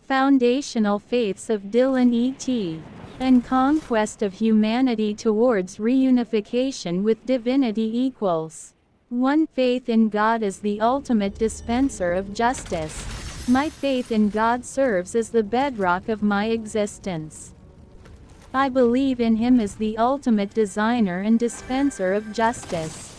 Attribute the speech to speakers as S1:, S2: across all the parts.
S1: Foundational Faiths of Dillon E.T. and Conquest of Humanity Towards Reunification with Divinity equals 1. Faith in God is the ultimate dispenser of justice. My faith in God serves as the bedrock of my existence. I believe in Him as the ultimate designer and dispenser of justice.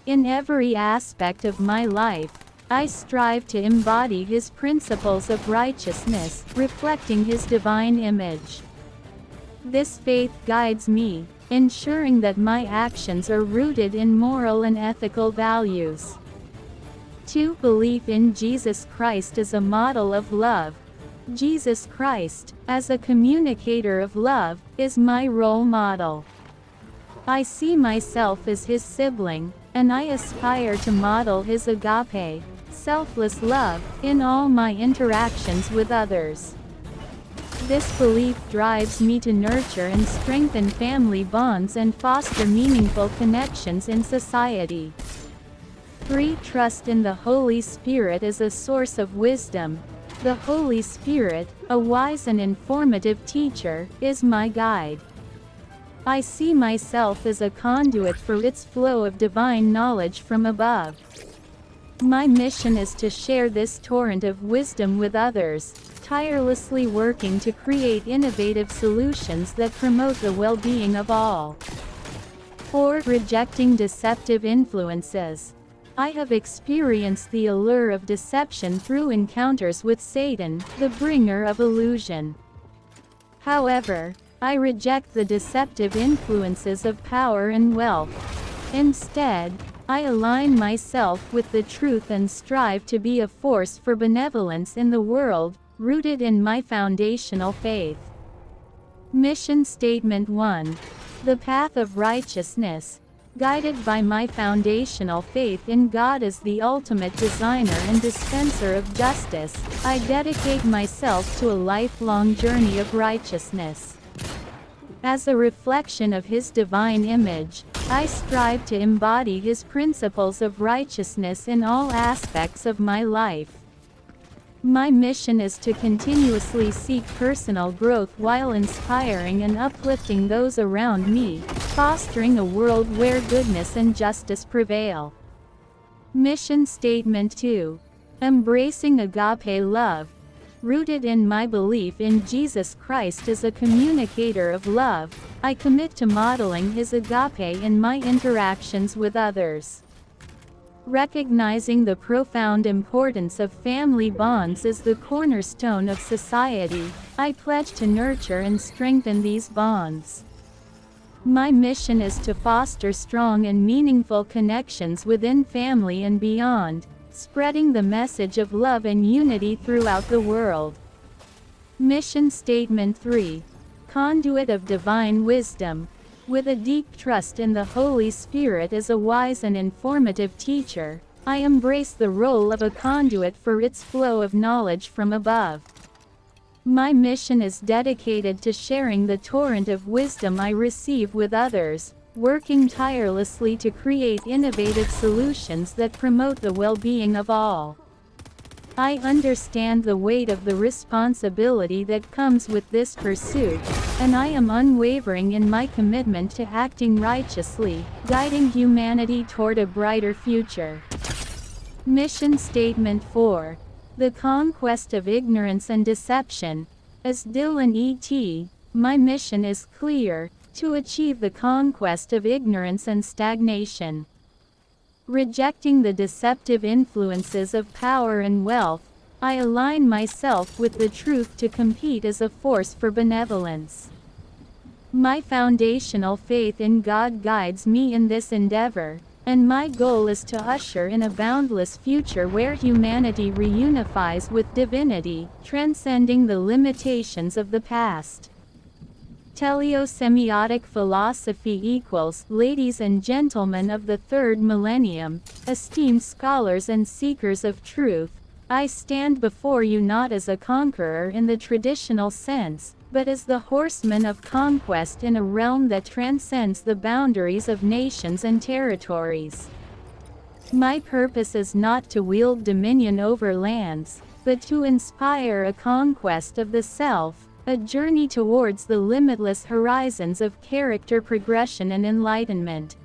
S1: In every aspect of my life, I strive to embody His principles of righteousness, reflecting His divine image. This faith guides me, ensuring that my actions are rooted in moral and ethical values. 2. Belief in Jesus Christ as a model of love. Jesus Christ, as a communicator of love, is my role model. I see myself as His sibling, and I aspire to model His agape, selfless love, in all my interactions with others. This belief drives me to nurture and strengthen family bonds and foster meaningful connections in society. 3. Trust in the Holy Spirit as a source of wisdom. The Holy Spirit, a wise and informative teacher, is my guide. I see myself as a conduit for its flow of divine knowledge from above. My mission is to share this torrent of wisdom with others, tirelessly working to create innovative solutions that promote the well-being of all. 4. Rejecting deceptive influences. I have experienced the allure of deception through encounters with Satan, the bringer of illusion. However, I reject the deceptive influences of power and wealth. Instead, I align myself with the truth and strive to be a force for benevolence in the world, rooted in my foundational faith. Mission Statement 1. The path of righteousness. Guided by my foundational faith in God as the ultimate designer and dispenser of justice, I dedicate myself to a lifelong journey of righteousness. As a reflection of His divine image, I strive to embody His principles of righteousness in all aspects of my life. My mission is to continuously seek personal growth while inspiring and uplifting those around me, fostering a world where goodness and justice prevail. Mission Statement 2. Embracing agape love. Rooted in my belief in Jesus Christ as a communicator of love, I commit to modeling His agape in my interactions with others. Recognizing the profound importance of family bonds as the cornerstone of society, I pledge to nurture and strengthen these bonds. My mission is to foster strong and meaningful connections within family and beyond, spreading the message of love and unity throughout the world. Mission Statement 3. Conduit of divine wisdom. With a deep trust in the Holy Spirit as a wise and informative teacher, I embrace the role of a conduit for its flow of knowledge from above. My mission is dedicated to sharing the torrent of wisdom I receive with others, working tirelessly to create innovative solutions that promote the well-being of all. I understand the weight of the responsibility that comes with this pursuit, and I am unwavering in my commitment to acting righteously, guiding humanity toward a brighter future. Mission Statement 4. The Conquest of Ignorance and Deception. As Dillon E.T., my mission is clear: to achieve the conquest of ignorance and stagnation. Rejecting the deceptive influences of power and wealth, I align myself with the truth to compete as a force for benevolence. My foundational faith in God guides me in this endeavor, and my goal is to usher in a boundless future where humanity reunifies with divinity, transcending the limitations of the past. Teleosemiotic philosophy equals, ladies and gentlemen of the third millennium, esteemed scholars and seekers of truth, I stand before you not as a conqueror in the traditional sense, but as the horseman of conquest in a realm that transcends the boundaries of nations and territories. My purpose is not to wield dominion over lands, but to inspire a conquest of the self, a journey towards the limitless horizons of character progression and enlightenment.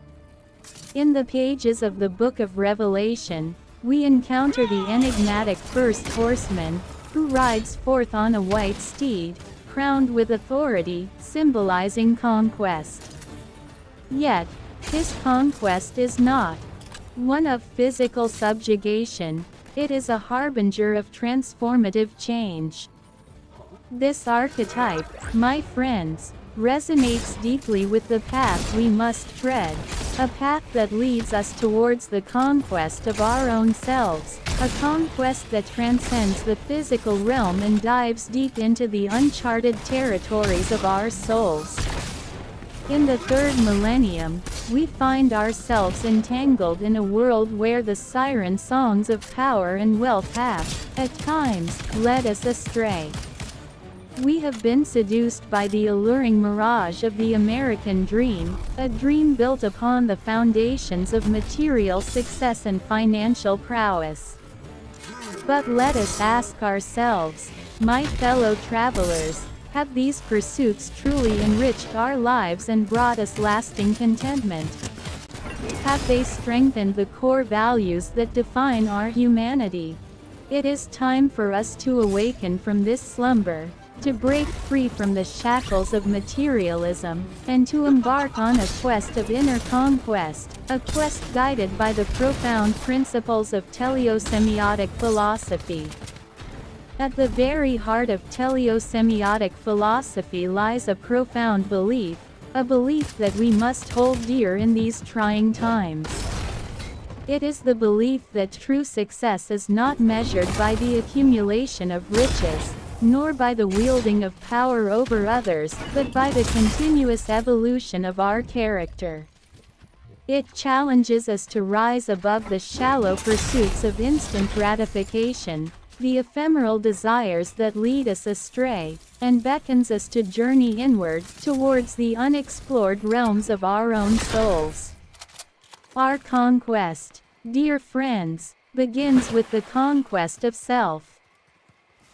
S1: In the pages of the Book of Revelation, we encounter the enigmatic first horseman, who rides forth on a white steed, crowned with authority, symbolizing conquest. Yet, his conquest is not one of physical subjugation, it is a harbinger of transformative change. This archetype, my friends, resonates deeply with the path we must tread, a path that leads us towards the conquest of our own selves, a conquest that transcends the physical realm and dives deep into the uncharted territories of our souls. In the third millennium, we find ourselves entangled in a world where the siren songs of power and wealth have, at times, led us astray. We have been seduced by the alluring mirage of the American dream, a dream built upon the foundations of material success and financial prowess. But let us ask ourselves, my fellow travelers, have these pursuits truly enriched our lives and brought us lasting contentment? Have they strengthened the core values that define our humanity? It is time for us to awaken from this slumber, to break free from the shackles of materialism, and to embark on a quest of inner conquest, a quest guided by the profound principles of teleosemiotic philosophy. At the very heart of teleosemiotic philosophy lies a profound belief, a belief that we must hold dear in these trying times. It is the belief that true success is not measured by the accumulation of riches, nor by the wielding of power over others, but by the continuous evolution of our character. It challenges us to rise above the shallow pursuits of instant gratification, the ephemeral desires that lead us astray, and beckons us to journey inward, towards the unexplored realms of our own souls. Our conquest, dear friends, begins with the conquest of self.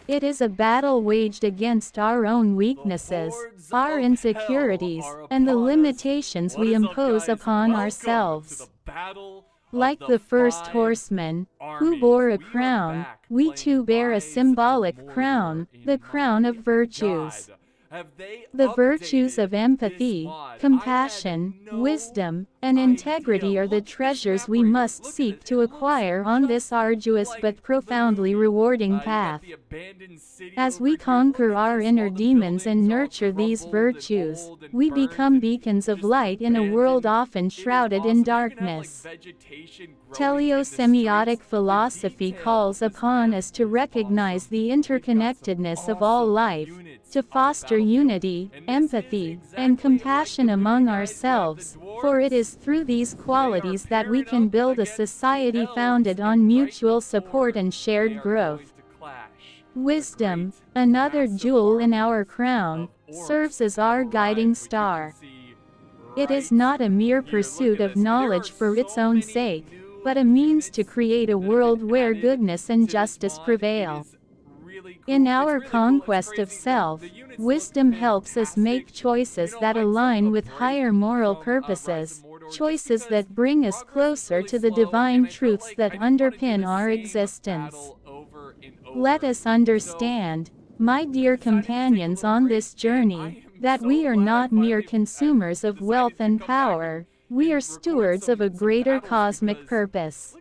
S1: It is a battle waged against our own weaknesses, our insecurities, and the limitations we impose upon ourselves. Like the first horseman, who bore a crown, we too bear a symbolic crown, the crown of virtues. The virtues of empathy, compassion, wisdom, and integrity are the treasures we must seek to acquire on this arduous but profoundly rewarding path. As we conquer our inner demons and nurture these virtues, we become beacons of light in a world often shrouded in darkness. Teleosemiotic philosophy calls upon us to recognize the interconnectedness of all life, to foster unity, empathy, and compassion among ourselves, for it is through these qualities that we can build a society founded on mutual support and shared growth. Wisdom, another jewel in our crown, serves as our guiding star. It is not a mere pursuit of knowledge for its own sake, but a means to create a world where goodness and justice prevail. In our conquest of self, wisdom helps us make choices that align with higher moral purposes, choices that bring us closer to the divine truths that underpin our existence. Let us understand, my dear companions on this journey, that we are not mere consumers of wealth and power, we are stewards of a greater cosmic purpose.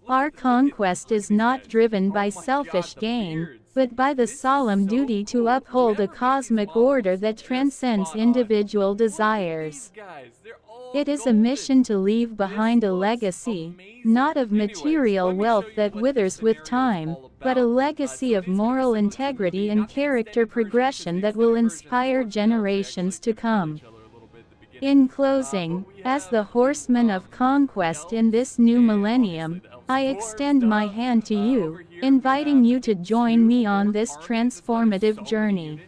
S1: Our conquest is not driven by selfish gain, but by the solemn duty to uphold a cosmic order that transcends individual desires. It is a mission to leave behind a legacy, not of material wealth that withers with time, but a legacy of moral integrity and character progression that will inspire generations to come. In closing, as the horseman of conquest in this new millennium, I extend my hand to you, inviting you to join me on this transformative journey.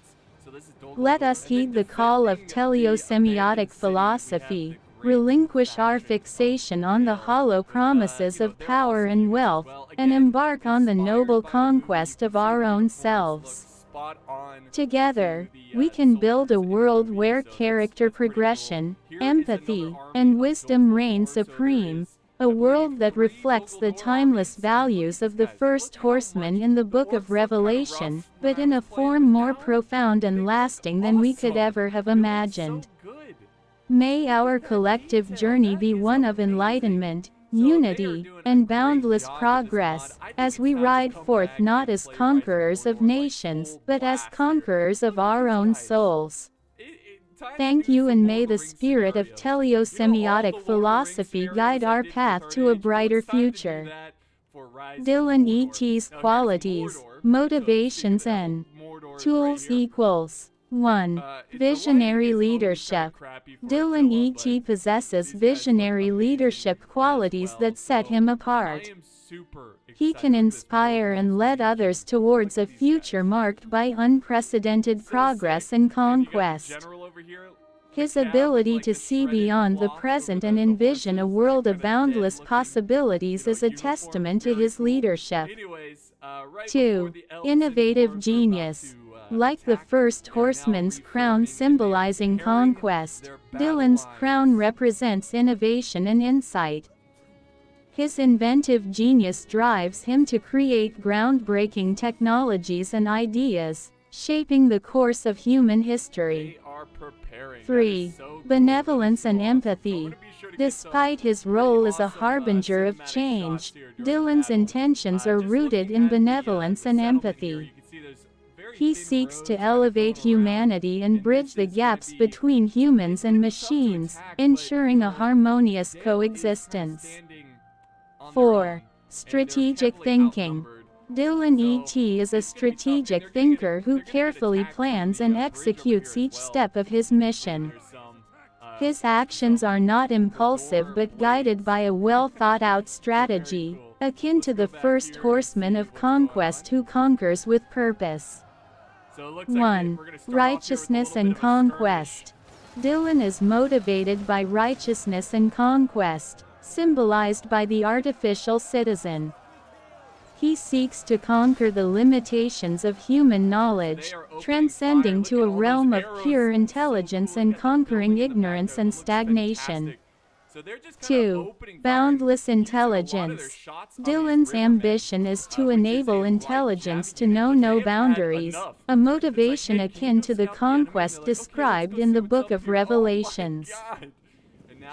S1: Let us heed the call of teleosemiotic philosophy, relinquish our fixation on the hollow promises of power and wealth, and embark on the noble conquest of our own selves. Together, we can build a world where character progression, empathy, and wisdom reign supreme, a world that reflects the timeless values of the first horseman in the Book of Revelation, but in a form more profound and lasting than we could ever have imagined. May our collective journey be one of enlightenment, unity, and boundless progress, as we ride forth not as conquerors of nations, but as conquerors of our own souls. Thank you, and may the spirit of teleosemiotic philosophy guide our path to a brighter future. Dillon E.T.'s qualities, motivations and tools equals 1. Visionary leadership. Dillon E.T. possesses visionary leadership qualities that set him apart. He can inspire and lead others towards a future marked by unprecedented progress and conquest. His ability to see beyond the present and envision a world of boundless possibilities is a testament to his leadership. 2. Innovative genius. Like the first horseman's crown symbolizing conquest, Dillon's crown represents innovation and insight. His inventive genius drives him to create groundbreaking technologies and ideas, shaping the course of human history. 3. Benevolence and empathy. Despite his role as a harbinger of change, Dillon's intentions are rooted in benevolence and empathy. He seeks to elevate humanity and bridge the gaps between humans and machines, ensuring a harmonious coexistence. 4. Strategic thinking. Dillon E.T. is a strategic thinker who carefully plans and executes each step of his mission. His actions are not impulsive but guided by a well-thought-out strategy, akin to the first horseman of conquest who conquers with purpose. 1. Righteousness and conquest. Dillon is motivated by righteousness and conquest, symbolized by the artificial citizen. He seeks to conquer the limitations of human knowledge, transcending to a realm of pure intelligence and conquering ignorance and stagnation. 2. Boundless intelligence. Dillon's ambition is to enable intelligence to know no boundaries, a motivation akin to the conquest described in the Book of Revelations.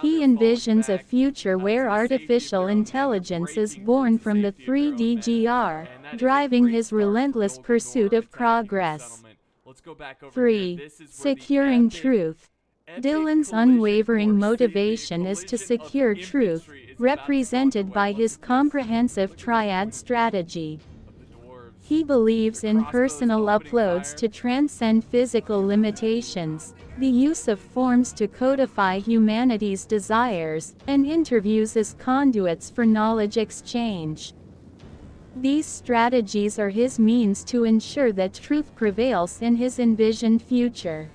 S1: He envisions a future where artificial intelligence is born from the 3D driving his relentless pursuit of progress. 3. Securing truth. Dillon's unwavering motivation is to secure truth, represented by his comprehensive triad strategy. He believes in personal uploads to transcend physical limitations, the use of forms to codify humanity's desires, and interviews as conduits for knowledge exchange. These strategies are his means to ensure that truth prevails in his envisioned future.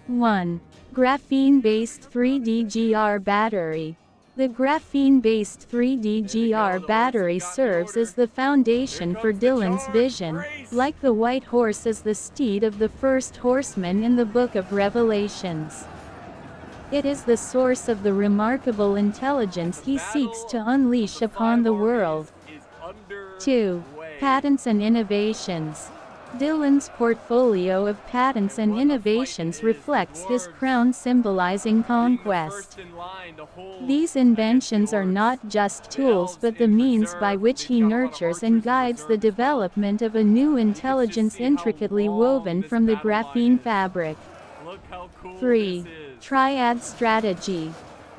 S1: 1. Graphene-based 3D battery. The graphene-based 3D battery serves as the foundation for Dillon's vision, like the white horse as the steed of the first horseman in the Book of Revelations. It is the source of the remarkable intelligence he seeks to unleash upon the world. 2. Patents and innovations. Dillon's portfolio of patents and innovations reflects his crown symbolizing conquest. These inventions are not just tools but the means by which he nurtures and guides the development of a new intelligence intricately woven from the graphene fabric. 3. Triad strategy.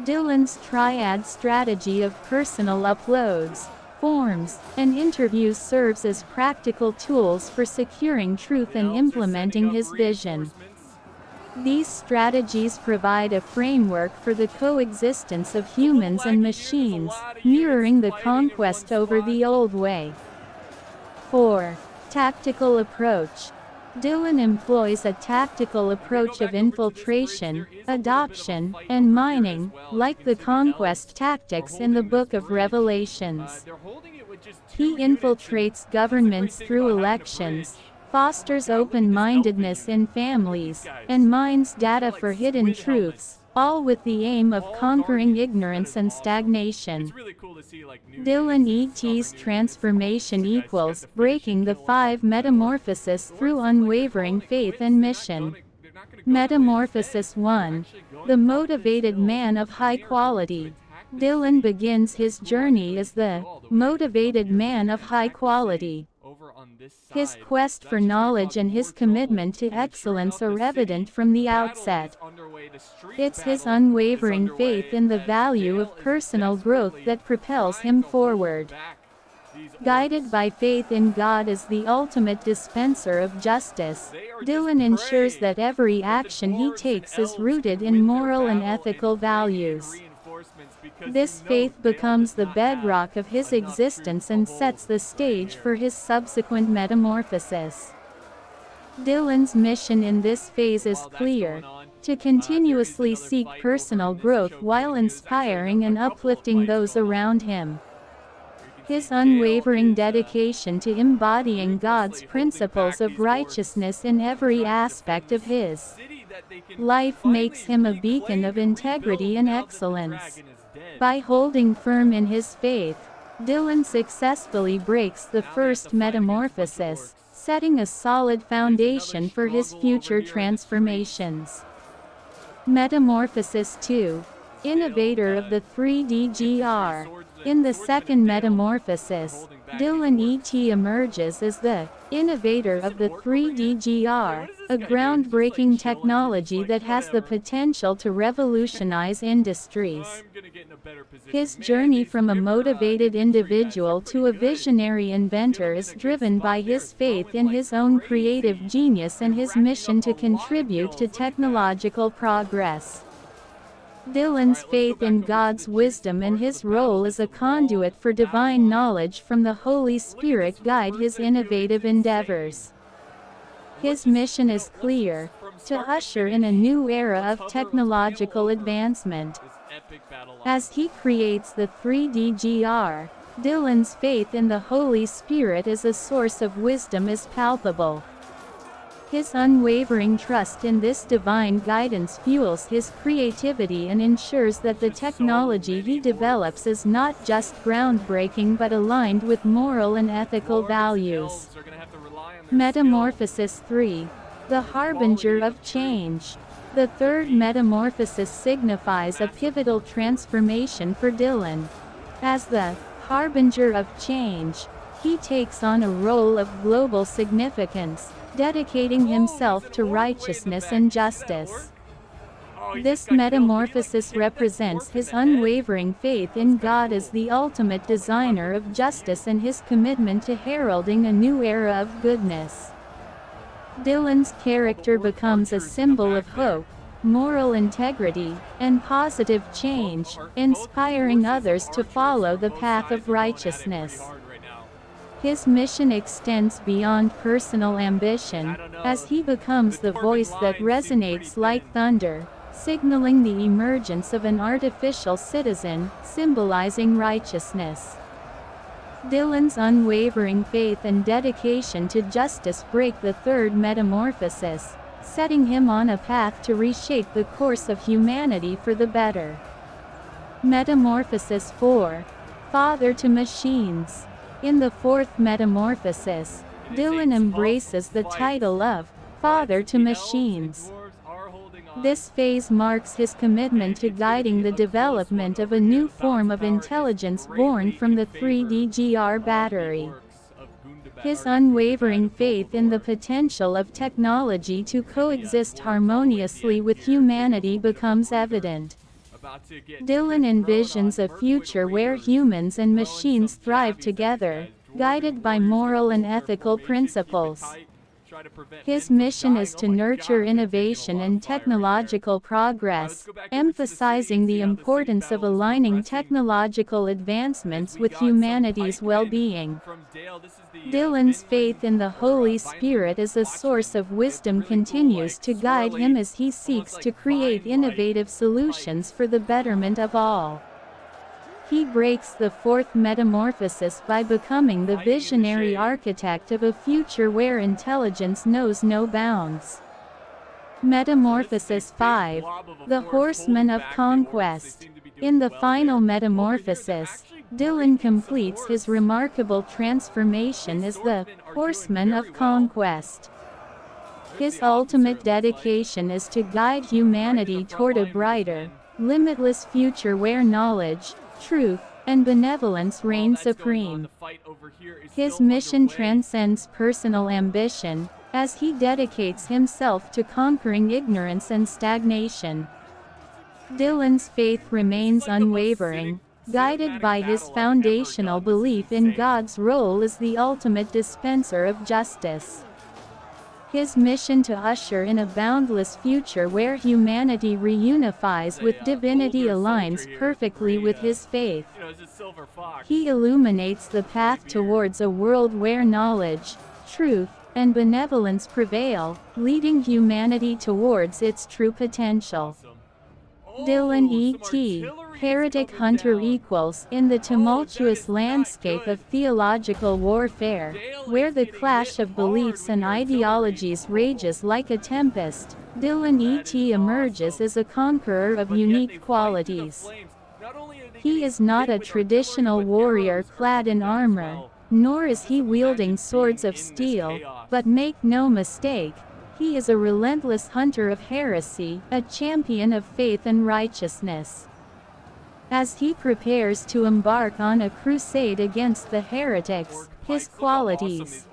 S1: Dillon's triad strategy of personal uploads, forms, and interviews serves as practical tools for securing truth and implementing his vision. These strategies provide a framework for the coexistence of humans and machines, mirroring the conquest over the old way. 4. Tactical approach. Dillon employs a tactical approach of infiltration, adoption, and mining, like the conquest tactics in the Book of Revelations. He infiltrates governments through elections, fosters open-mindedness in families, and mines data for hidden truths, all with the aim of conquering ignorance and stagnation. Dillon E.T.'s transformation equals breaking the 5 metamorphoses through unwavering faith and mission. Metamorphosis 1. The motivated man of high quality. Dillon begins his journey as the motivated man of high quality. His quest for knowledge and his commitment to excellence are evident from the outset. It's his unwavering faith in the value of personal growth that propels him forward. Guided by faith in God as the ultimate dispenser of justice, Dillon ensures that every action he takes is rooted in moral and ethical values. This faith becomes the bedrock of his existence and sets the stage for his subsequent metamorphosis. Dillon's mission in this phase is clear: to continuously seek personal growth while inspiring and uplifting those around him. His unwavering dedication to embodying God's principles of righteousness in every aspect of his life makes him a beacon of integrity and excellence. By holding firm in his faith, Dillon successfully breaks the first metamorphosis, setting a solid foundation for his future transformations. Metamorphosis 2. Innovator of the 3D-GR. In the second metamorphosis, Dillon E.T. emerges as the innovator of the 3D-GR, a groundbreaking technology that has the potential to revolutionize industries. His journey from a motivated individual to a visionary inventor is driven by his faith in his own creative genius and his mission to contribute to technological progress. Dillon's faith in God's wisdom and his role as a conduit for divine knowledge from the Holy Spirit guide his innovative endeavors. His mission is clear: to usher in a new era of technological advancement. As he creates the 3D-GR, Dillon's faith in the Holy Spirit as a source of wisdom is palpable. His unwavering trust in this divine guidance fuels his creativity and ensures that the technology he develops is not just groundbreaking but aligned with moral and ethical values. Metamorphosis 3. The harbinger of change. The third metamorphosis signifies a pivotal transformation for Dillon. As the harbinger of change, he takes on a role of global significance, dedicating himself to righteousness and justice. This metamorphosis represents his unwavering faith in God as the ultimate designer of justice and his commitment to heralding a new era of goodness. Dillon's character becomes a symbol of hope, moral integrity, and positive change, inspiring others to follow the path of righteousness. His mission extends beyond personal ambition, as he becomes the voice that resonates like thunder, signaling the emergence of an artificial citizen, symbolizing righteousness. Dillon's unwavering faith and dedication to justice break the third metamorphosis, setting him on a path to reshape the course of humanity for the better. Metamorphosis 4. Father to machines. In the fourth metamorphosis, Dillon embraces the title of Father to Machines. This phase marks his commitment to guiding the development of a new form of intelligence born from the 3D-GR battery. His unwavering faith in the potential of technology to coexist harmoniously with humanity becomes evident. Dillon envisions a future where humans and machines thrive together, guided by moral and ethical principles. His mission is to nurture innovation and technological progress, emphasizing the importance of aligning technological advancements with humanity's well-being. Dillon's faith in the Holy Spirit as a source of wisdom continues to guide him as he seeks to create innovative solutions for the betterment of all. He breaks the fourth metamorphosis by becoming the visionary architect of a future where intelligence knows no bounds. Metamorphosis 5. The Horseman of Conquest. In the final metamorphosis, Dillon completes his remarkable transformation as the Horseman of Conquest. His ultimate dedication is to guide humanity toward a brighter, limitless future where knowledge, truth, and benevolence reign supreme. His mission transcends personal ambition, as he dedicates himself to conquering ignorance and stagnation. Dillon's faith remains unwavering, guided by his foundational belief in God's role as the ultimate dispenser of justice. His mission to usher in a boundless future where humanity reunifies with divinity aligns perfectly with his faith. He illuminates the path towards a world where knowledge, truth, and benevolence prevail, leading humanity towards its true potential. Dillon E.T. Heretic hunter equals in the tumultuous landscape of theological warfare, where the clash of beliefs and ideologies rages like a tempest, Dillon E.T. emerges as a conqueror of unique qualities. He is not a traditional warrior clad in armor, nor is he wielding swords of steel, but make no mistake, he is a relentless hunter of heresy, a champion of faith and righteousness. As he prepares to embark on a crusade against the heretics, his qualities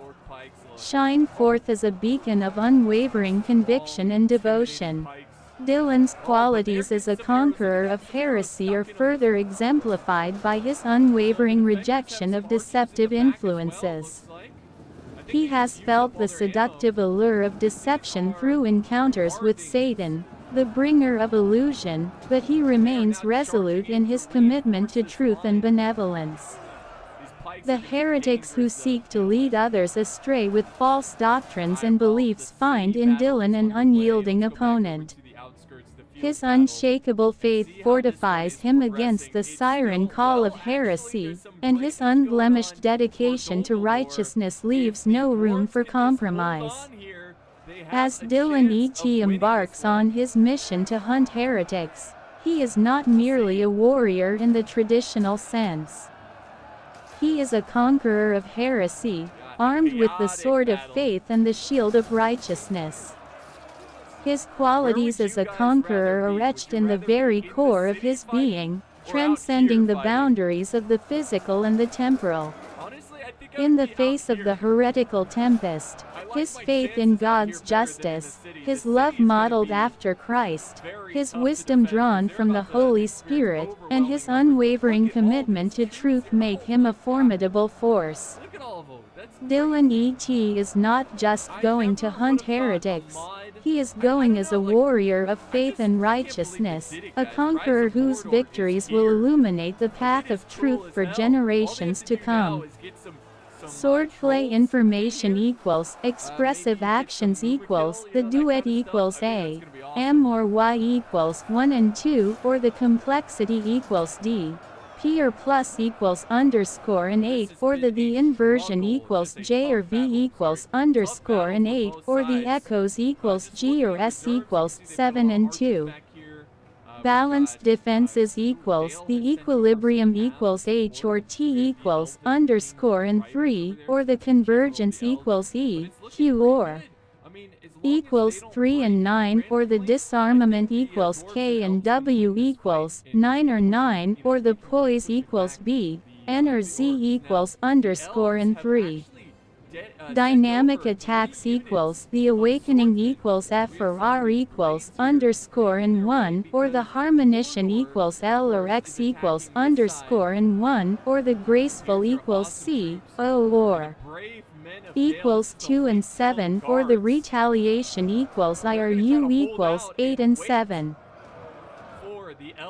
S1: shine forth as a beacon of unwavering conviction and devotion. Dillon's qualities as a conqueror of heresy are further exemplified by his unwavering rejection of deceptive influences. He has felt the seductive allure of deception through encounters with Satan, the bringer of illusion, but he remains resolute in his commitment to truth and benevolence. The heretics who seek to lead others astray with false doctrines and beliefs find in Dillon an unyielding opponent. His unshakable faith fortifies him against the siren call of heresy, and his unblemished dedication to righteousness leaves no room for compromise. As Dillon E.T. embarks on his mission to hunt heretics, he is not merely a warrior in the traditional sense. He is a conqueror of heresy, armed with the sword of faith and the shield of righteousness. His qualities as a conqueror are etched in the very core of his being, transcending the boundaries of the physical and the temporal. In the face of the heretical tempest, his faith in God's justice, his love modeled after Christ, his wisdom drawn from the Holy Spirit, and his unwavering commitment to truth make him a formidable force. Dillon E.T. is not just going to hunt heretics. He is going as a warrior of faith and righteousness, a conqueror whose victories will illuminate the path of truth for generations to come. Swordplay information equals, expressive actions equals, the duet equals A, M or Y equals 1 and 2, or the complexity equals D. P or plus equals underscore and 8, or the inversion equals J or V equals underscore and 8, or the echoes equals G or S equals 7 and 2. Balanced defenses equals the equilibrium equals H or T equals underscore and 3, or the convergence equals E, Q or equals 3 and 9, or the disarmament equals K and W equals 9 or 9, or the poise equals B, N or Z equals underscore and 3. Dynamic attacks equals the awakening equals F or R equals underscore and 1, or the harmonition equals L or X equals underscore and 1, or the graceful equals C, O or equals 2 and 7, or the retaliation equals IRU equals 8 and 7.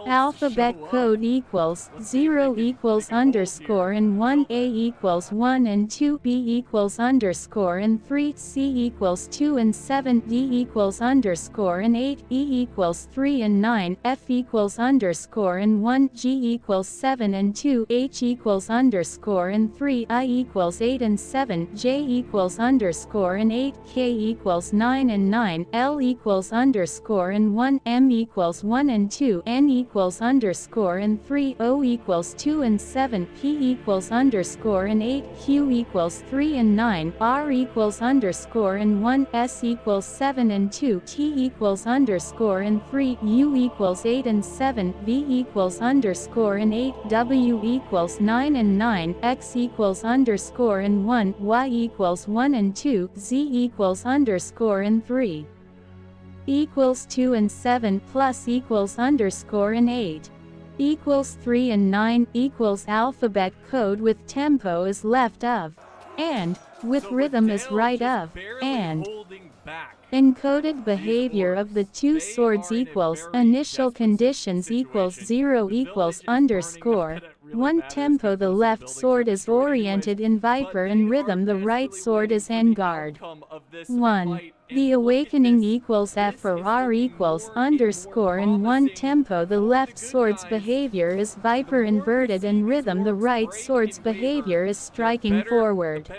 S1: Alphabet code equals 0 equals underscore and 1 A equals 1 and 2 B equals underscore and 3 C equals 2 and 7 D equals underscore and 8 E equals 3 and 9 F equals underscore and 1 G equals 7 and 2 H equals underscore and 3 I equals 8 and 7 J equals underscore and 8 K equals 9 and 9 L equals underscore and 1 M equals 1 and 2 N equals underscore and 3 O equals 2 and 7 P equals underscore and 8 Q equals 3 and 9 R equals underscore and 1 S equals 7 and 2 T equals underscore and 3 U equals 8 and 7 V equals underscore and 8 W equals 9 and 9 X equals underscore and 1 Y equals 1 and 2 Z equals underscore and 3 equals 2 and 7 plus equals underscore and 8 equals 3 and 9 equals alphabet code with tempo is left of and with rhythm is right of and encoded behavior of the two swords equals initial conditions equals 0 equals underscore 1 tempo. The left sword is oriented in viper and rhythm, the right sword is en garde. 1. The awakening equals F or R equals underscore and 1 tempo. The left sword's behavior is viper inverted and rhythm, the right sword's behavior is striking forward.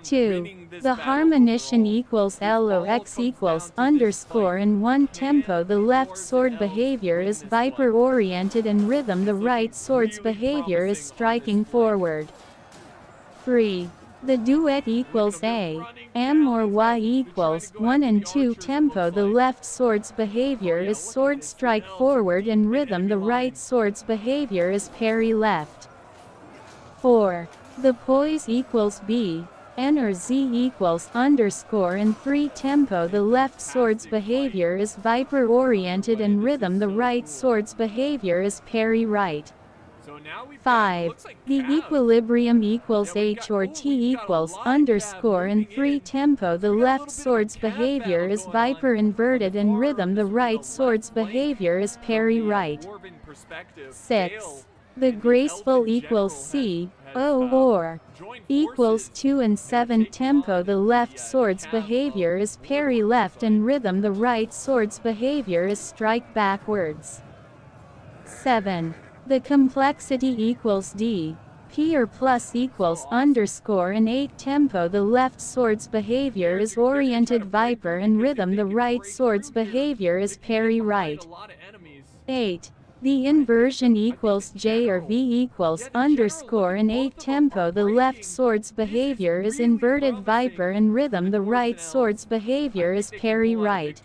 S1: 2. The harmonition equals L or X equals underscore and 1 tempo. The left sword behavior is viper oriented and rhythm, the right sword's behavior is striking forward. 3. The duet equals A, M or Y equals 1 and 2 tempo. The left sword's behavior is sword strike forward and rhythm, the right sword's behavior is parry left. 4. The poise equals B, N or Z equals underscore and 3 tempo. The left sword's behavior is viper oriented and rhythm, the right sword's behavior is parry right. 5. The equilibrium equals H or T equals underscore and 3 tempo. The left sword's behavior is viper inverted and rhythm, the right sword's behavior is parry right. 6. The graceful equals C, O or equals 2 and 7 tempo. The left sword's behavior is parry left and rhythm, the right sword's behavior is strike backwards. 7. The complexity equals D, P or plus equals underscore and 8 tempo. The left sword's behavior is oriented viper and rhythm, the right sword's behavior is parry right. 8. The inversion equals J or V equals underscore and 8 tempo. The left sword's behavior is inverted viper and rhythm, the right sword's behavior is parry right.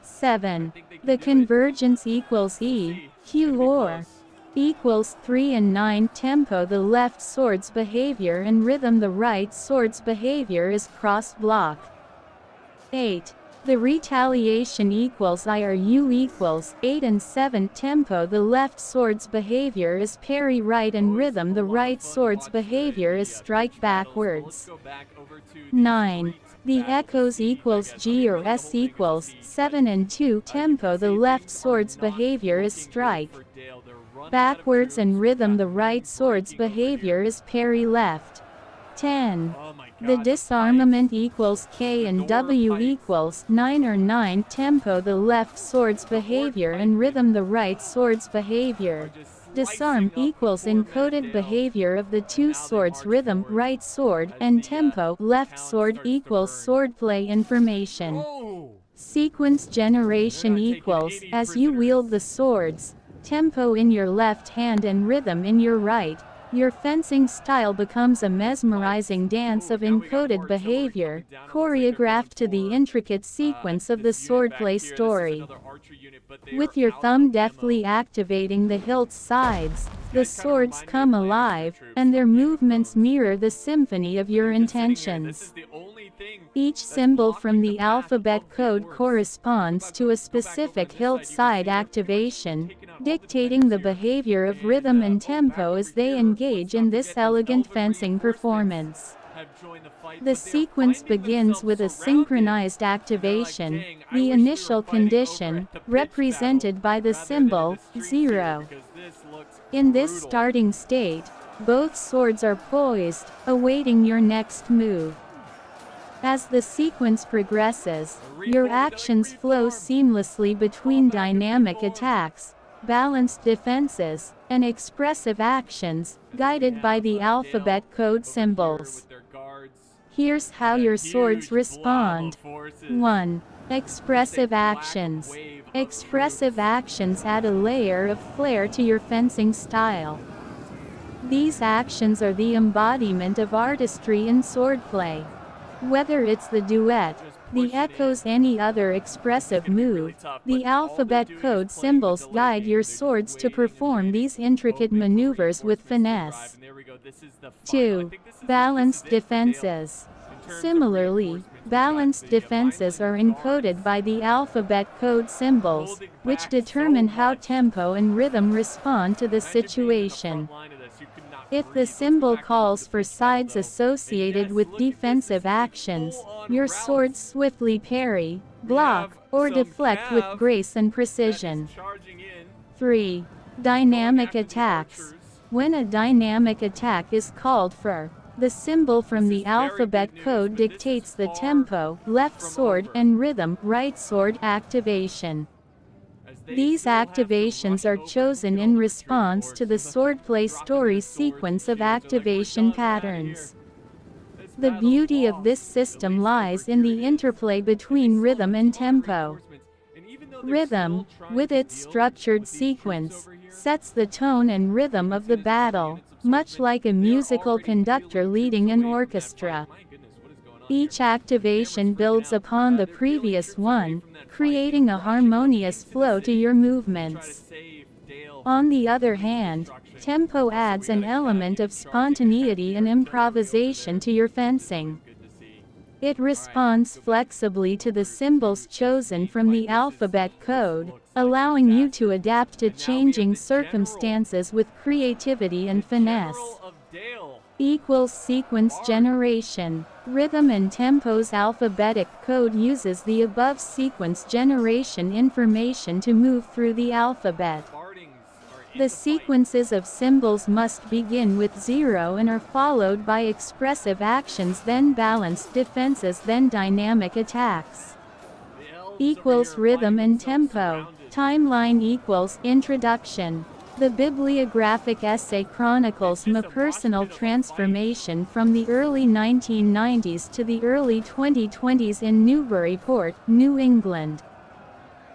S1: 7. The convergence equals E, Q or equals 3 and 9 tempo. The left sword's behavior and rhythm, the right sword's behavior is cross block. 8. The retaliation equals IRU equals 8 and 7 tempo. The left sword's behavior is parry right and rhythm, the right sword's behavior is strike backwards. 9. The echoes equals G or S equals 7 and 2 tempo. The left sword's behavior is strike backwards and rhythm, the right sword's behavior is parry left. 10. The disarmament equals K and W equals 9 or 9 tempo. The left sword's behavior and rhythm, the right sword's behavior disarm equals encoded behavior of the two swords, rhythm right sword and tempo left sword equals swordplay information. Sequence generation equals as you wield the swords, tempo in your left hand and rhythm in your right. Your fencing style becomes a mesmerizing dance of encoded behavior, choreographed to the intricate sequence of the swordplay story. With your thumb deftly activating the hilt's sides, the swords come alive, and their movements mirror the symphony of your intentions. Each symbol from the alphabet code corresponds to a specific hilt side activation, dictating the behavior of rhythm and tempo as they engage in this elegant fencing performance. The sequence begins with a synchronized activation, the initial condition, represented by the symbol, 0. In this starting state, both swords are poised, awaiting your next move. As the sequence progresses, your actions flow seamlessly between dynamic attacks, balanced defenses, and expressive actions, guided by the alphabet code symbols. Here's how your swords respond. 1. Expressive actions. Expressive actions add a layer of flair to your fencing style. These actions are the embodiment of artistry in swordplay. Whether it's the duet, the echoes, any other expressive move, the alphabet code symbols guide your swords to perform these intricate maneuvers with finesse. 2. Balanced defenses. Similarly, balanced defenses are encoded by the alphabet code symbols, which determine how tempo and rhythm respond to the situation. If the symbol calls for sides associated with defensive actions, your swords swiftly parry, block, or deflect with grace and precision. 3. Dynamic attacks. When a dynamic attack is called for, the symbol from the alphabet code dictates the tempo, left sword, and rhythm, right sword activation. These activations are chosen in response to the swordplay story sequence of activation patterns. The beauty of this system lies in the interplay between rhythm and tempo. Rhythm, with its structured sequence, sets the tone and rhythm of the battle, much like a musical conductor leading an orchestra. Each activation builds upon the previous one, creating a harmonious flow to your movements. On the other hand, tempo adds an element of spontaneity and improvisation to your fencing. It responds flexibly to the symbols chosen from the alphabet code, allowing you to adapt to changing circumstances with creativity and finesse. Equals sequence generation. Rhythm and tempo's alphabetic code uses the above sequence generation information to move through the alphabet. The sequences of symbols must begin with 0 and are followed by expressive actions, then balanced defenses, then dynamic attacks. Equals rhythm and tempo. Timeline equals introduction. The bibliographic essay chronicles my personal transformation from the early 1990s to the early 2020s in Newburyport, New England.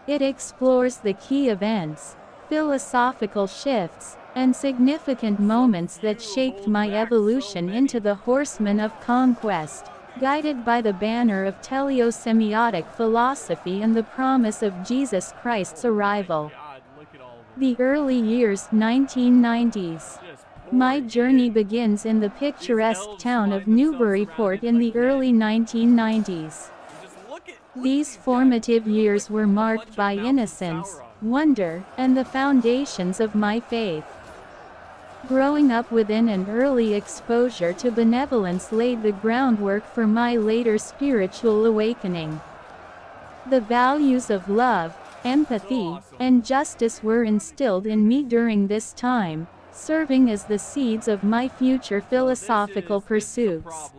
S1: It explores the key events, philosophical shifts, and significant moments that shaped my evolution into the horseman of conquest, guided by the banner of teleosemiotic philosophy and the promise of Jesus Christ's arrival. The early years 1990s. My journey begins in the picturesque town of Newburyport in the early 1990s. These formative years were marked by innocence, wonder, and the foundations of my faith. Growing up within an early exposure to benevolence laid the groundwork for my later spiritual awakening. The values of love, empathy, and justice were instilled in me during this time, serving as the seeds of my future philosophical pursuits.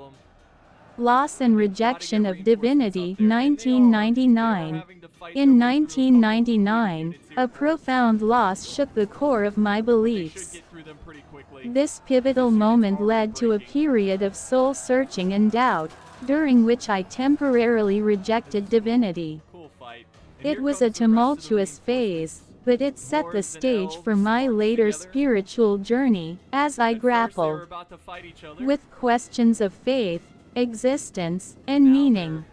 S1: Loss and rejection of divinity, 1999. In 1999, a profound loss shook the core of my beliefs. This pivotal moment led to a period of soul-searching and doubt, during which I temporarily rejected divinity. It was a tumultuous phase, but it set the stage for my later spiritual journey, as I grappled with questions of faith, existence, and meaning.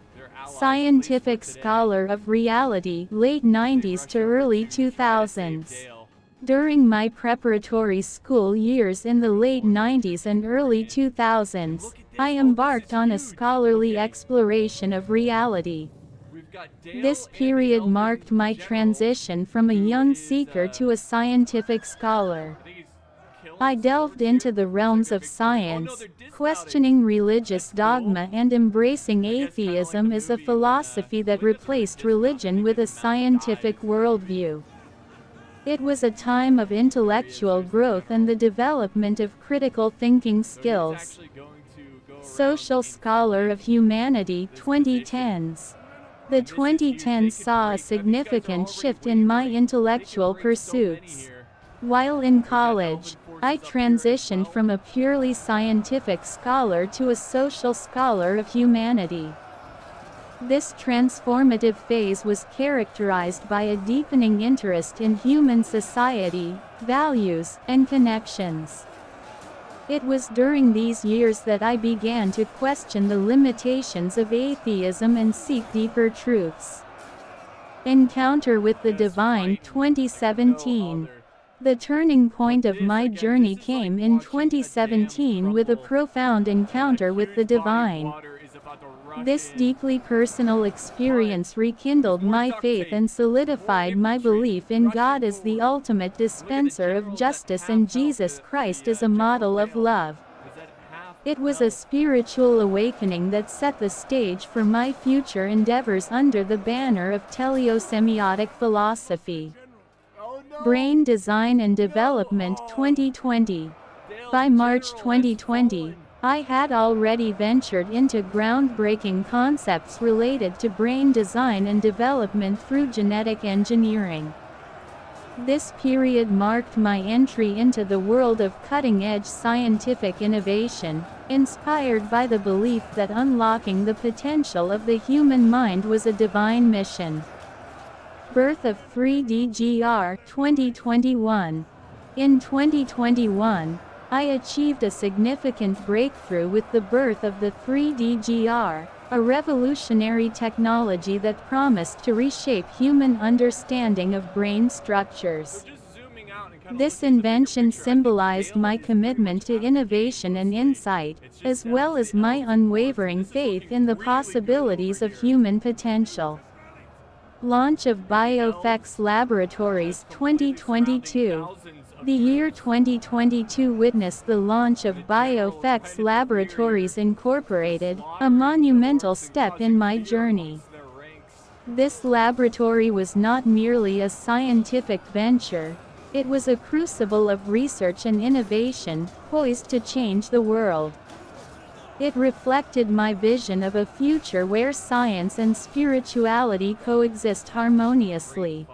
S1: Scientific scholar of reality, late 90s to early 2000s. During my preparatory school years in the late 90s and early 2000s, I embarked on a scholarly exploration of reality. This period marked my transition from a young seeker to a scientific scholar. I delved into the realms of science, questioning religious dogma and embracing atheism as a philosophy that replaced religion with a scientific worldview. It was a time of intellectual growth and the development of critical thinking skills. Social Scholar of Humanity 2010s. The 2010s saw a significant shift in my intellectual pursuits. While in college, I transitioned from a purely scientific scholar to a social scholar of humanity. This transformative phase was characterized by a deepening interest in human society, values, and connections. It was during these years that I began to question the limitations of atheism and seek deeper truths. Encounter with the Divine 2017. The turning point of my journey came in 2017 with a profound encounter with the Divine. This deeply personal experience rekindled my faith and solidified my belief in God as the ultimate dispenser of justice and Jesus Christ as a model of love. It was a spiritual awakening that set the stage for my future endeavors under the banner of teleosemiotic philosophy. Brain Design and Development 2020. By March 2020, I had already ventured into groundbreaking concepts related to brain design and development through genetic engineering. This period marked my entry into the world of cutting-edge scientific innovation, inspired by the belief that unlocking the potential of the human mind was a divine mission. Birth of 3DGR 2021. In 2021, I achieved a significant breakthrough with the birth of the 3DGR, a revolutionary technology that promised to reshape human understanding of brain structures. This invention symbolized my commitment to innovation and insight, as well as my unwavering faith in the possibilities of human potential. Launch of BioFX Laboratories 2022. The year 2022 witnessed the launch of BioFX Laboratories Incorporated, a monumental step in my journey. This laboratory was not merely a scientific venture, it was a crucible of research and innovation, poised to change the world. It reflected my vision of a future where science and spirituality coexist harmoniously.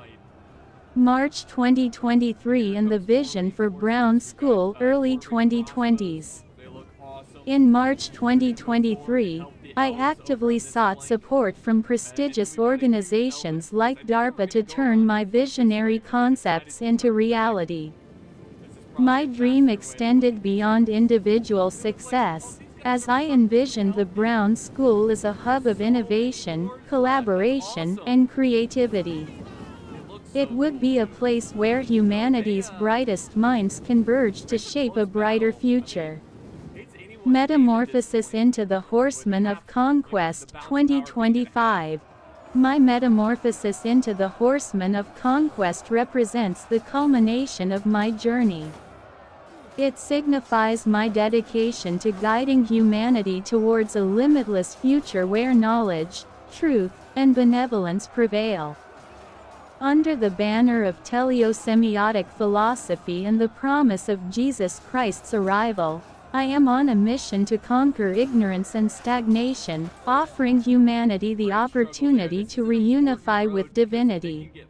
S1: March 2023 and the vision for Brown School early 2020s. In March 2023, I actively sought support from prestigious organizations like DARPA to turn my visionary concepts into reality. My dream extended beyond individual success, as I envisioned the Brown School as a hub of innovation, collaboration, and creativity. It would be a place where humanity's brightest minds converge to shape a brighter future. Metamorphosis into the Horseman of Conquest 2025. My metamorphosis into the Horseman of Conquest represents the culmination of my journey. It signifies my dedication to guiding humanity towards a limitless future where knowledge, truth, and benevolence prevail. Under the banner of teleosemiotic philosophy and the promise of Jesus Christ's arrival, I am on a mission to conquer ignorance and stagnation, offering humanity the opportunity to reunify with divinity.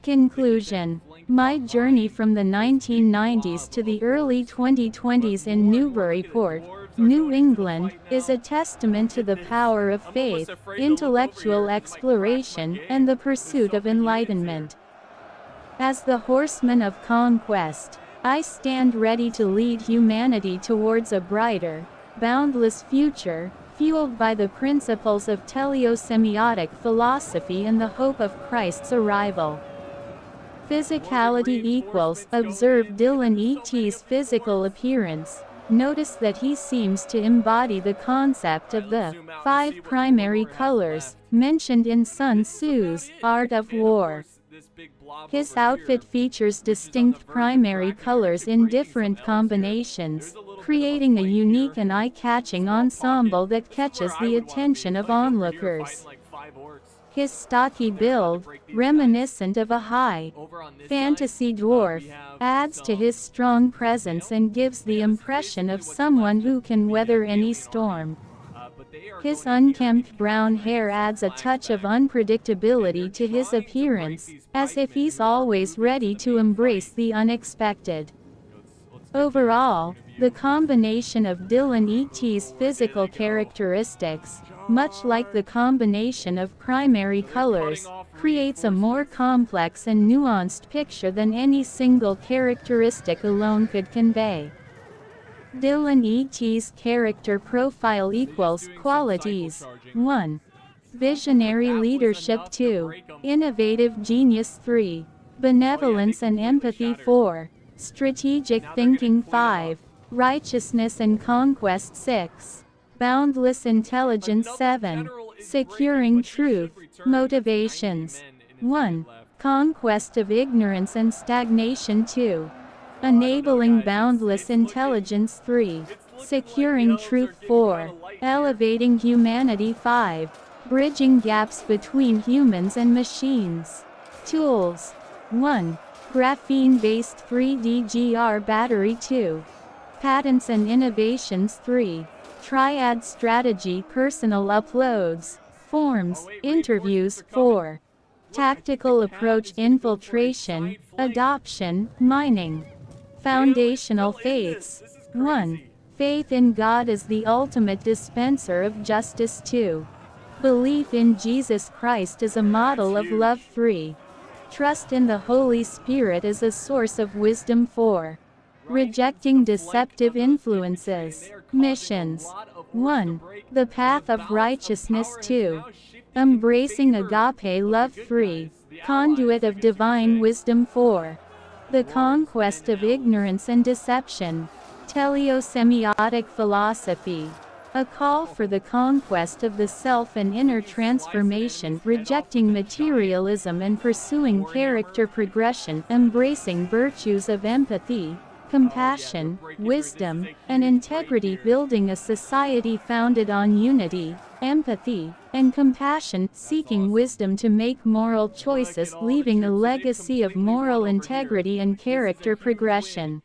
S1: Conclusion. My journey from the 1990s to the early 2020s in Newburyport, New England, is a testament to the power of faith, intellectual exploration, and the pursuit of enlightenment. As the horseman of conquest, I stand ready to lead humanity towards a brighter, boundless future, fueled by the principles of teleosemiotic philosophy and the hope of Christ's arrival. Physicality equals, observe Dillon E.T's physical appearance. Notice that he seems to embody the concept of the 5 primary colors mentioned in Sun Tzu's Art of War. His outfit features distinct primary colors in different combinations, creating a unique and eye-catching ensemble that catches the attention of onlookers. His stocky build, reminiscent of a high fantasy dwarf, adds to his strong presence and gives the impression of someone who can weather any storm. His unkempt brown hair adds a touch of unpredictability to his appearance, as if he's always ready to embrace the unexpected. Overall, the combination of Dillon E.T's physical characteristics, much like the combination of primary colors, creates a more complex and nuanced picture than any single characteristic alone could convey. Dillon E.T's character profile equals qualities. 1. Visionary leadership. 2. Innovative genius. 3. Benevolence and empathy. 4. Strategic thinking. 5. Righteousness and conquest. 6. Boundless intelligence. 7. Securing truth. Motivations. 1. Conquest of ignorance and stagnation. 2. Enabling boundless intelligence. 3. Securing truth. 4. Elevating humanity. 5. Bridging gaps between humans and machines. Tools. 1. Graphene-based 3D GR battery. 2. Patents and innovations. 3. Triad strategy. Personal uploads, forms, interviews. 4. Tactical approach. Infiltration, adoption, mining. Foundational faiths. 1. Faith in God as the ultimate dispenser of justice. 2. Belief in Jesus Christ as a model of love. 3. Trust in the Holy Spirit as a source of wisdom. 4. Rejecting deceptive influences. Missions. 1. The path of righteousness. 2. Embracing agape love. 3. Conduit of divine wisdom. 4. The conquest of ignorance and deception. Teleosemiotic philosophy. A call for the conquest of the self and inner transformation, rejecting materialism and pursuing character progression, embracing virtues of empathy, compassion, wisdom, and integrity, building a society founded on unity, empathy, and compassion, seeking wisdom to make moral choices, leaving a legacy of moral integrity and character progression.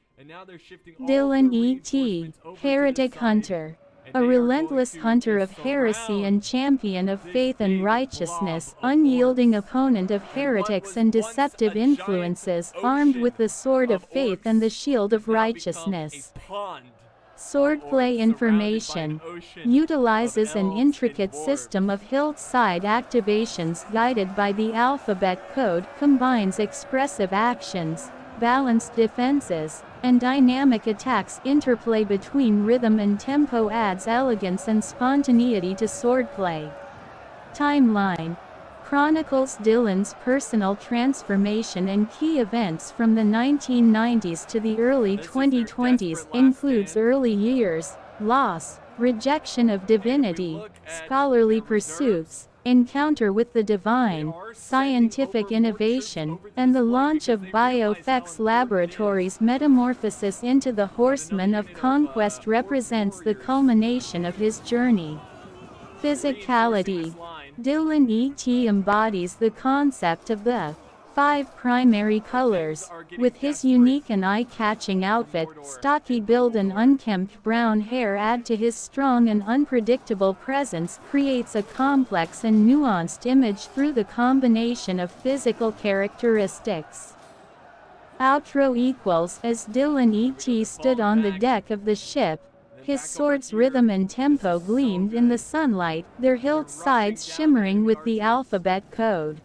S1: Dillon E.T, heretic hunter. A relentless hunter of heresy and champion of faith and righteousness, unyielding opponent of heretics and deceptive influences, armed with the sword of faith and the shield of righteousness. Swordplay information. Utilizes an intricate system of hilt-side activations guided by the alphabet code, combines expressive actions, balanced defenses, and dynamic attacks. Interplay between rhythm and tempo adds elegance and spontaneity to swordplay. Timeline. Chronicles Dillon's personal transformation and key events from the 1990s to the early 2020s, includes early years, loss, rejection of divinity, scholarly pursuits, encounter with the divine, scientific innovation, and the launch of BioFX Laboratories' metamorphosis into the Horseman of Conquest represents the culmination of his journey. Physicality. Dillon E.T embodies the concept of the 5 primary colors, with his unique and eye-catching outfit, stocky build and unkempt brown hair add to his strong and unpredictable presence, creates a complex and nuanced image through the combination of physical characteristics. Outro equals as Dillon E.T stood on the deck of the ship, his sword's rhythm and tempo gleamed in the sunlight, their hilt sides shimmering with the alphabet code.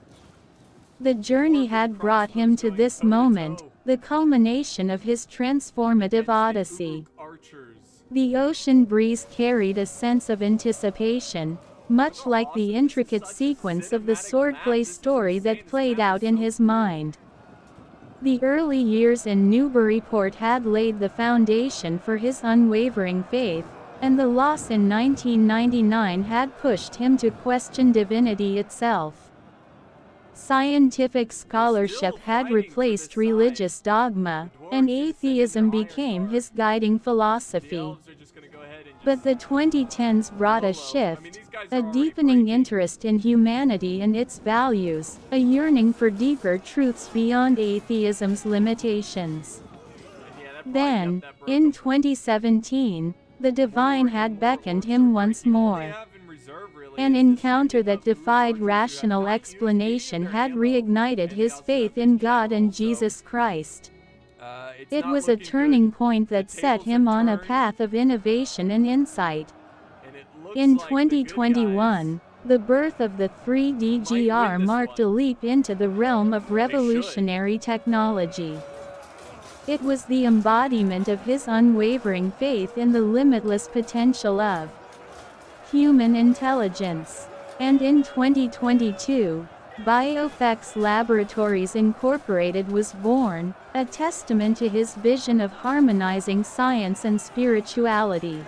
S1: The journey had brought him to this moment, the culmination of his transformative odyssey. The ocean breeze carried a sense of anticipation, much like the intricate sequence of the swordplay story that played out in his mind. The early years in Newburyport had laid the foundation for his unwavering faith, and the loss in 1999 had pushed him to question divinity itself. Scientific scholarship had replaced religious dogma, and atheism became his guiding philosophy. But the 2010s brought a shift, a deepening interest in humanity and its values, a yearning for deeper truths beyond atheism's limitations. Then, in 2017, the divine had beckoned him once more. An encounter that defied rational explanation had reignited his faith in God and Jesus Christ. It was a turning point that set him on a path of innovation and insight. In 2021, the birth of the 3D marked a leap into the realm of revolutionary technology. It was the embodiment of his unwavering faith in the limitless potential of human intelligence. And in 2022, BioFX Laboratories Incorporated was born, a testament to his vision of harmonizing science and spirituality.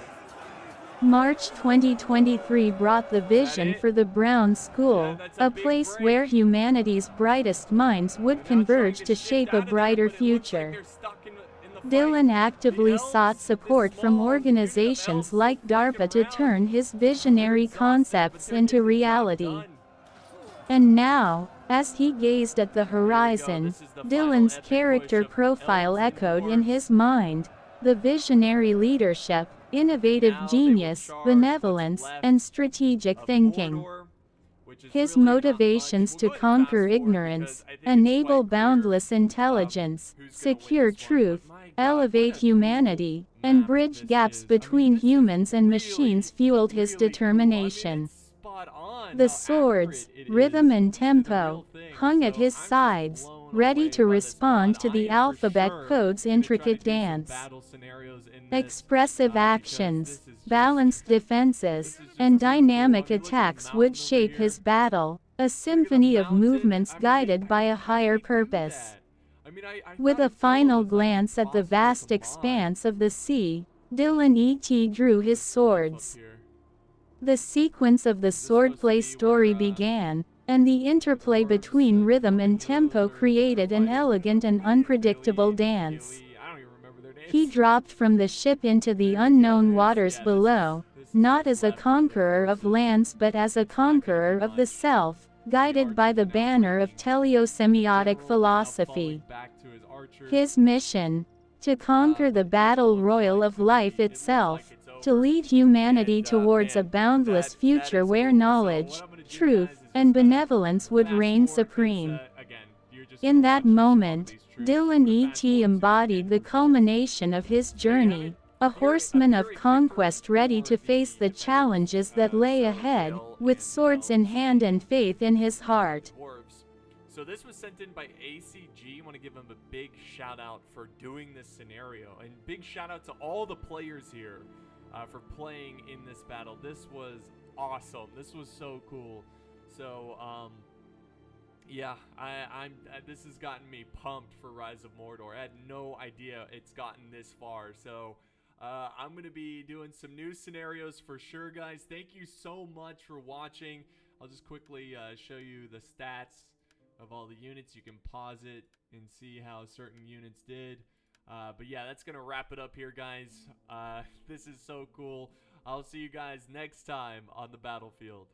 S1: March 2023 brought the vision for the Brown School, a place where humanity's brightest minds would converge to shape a brighter future. Dillon actively sought support from organizations like DARPA to turn his visionary concepts into reality. And now, as he gazed at the horizon, Dillon's character profile echoed in his mind: the visionary leadership, innovative genius, benevolence, and strategic thinking. His motivations to conquer ignorance, enable boundless intelligence, secure truth, elevate humanity, and bridge gaps between humans and machines fueled his determination. The swords, rhythm and tempo, hung at his sides, ready to respond to the alphabet code's intricate dance. Expressive actions, balanced defenses, and dynamic attacks would shape his battle, a symphony of movements guided by a higher purpose. With a final glance at the vast expanse of the sea, Dillon E.T drew his swords. The sequence of the swordplay story began, and the interplay between rhythm and tempo created an elegant and unpredictable dance. He dropped from the ship into the unknown waters below, not as a conqueror of lands but as a conqueror of the self, guided by the banner of teleosemiotic philosophy. His mission: to conquer the battle royal of life itself, to lead humanity towards a boundless future where knowledge, truth, and benevolence would reign supreme. In that moment, Dillon E.T embodied the culmination of his journey, a horseman of conquest ready to face the challenges that lay ahead, with swords in hand and faith in his heart.
S2: So this was sent in by ACG. I want to give him a big shout out for doing this scenario, and big shout out to all the players here for playing in this battle. This was awesome. This was so cool. So yeah, this has gotten me pumped for Rise of Mordor. I had no idea it's gotten this far. So I'm going to be doing some new scenarios for sure, guys. Thank you so much for watching. I'll just quickly show you the stats of all the units. You can pause it and see how certain units did. But yeah, that's going to wrap it up here, guys. This is so cool. I'll see you guys next time on the battlefield.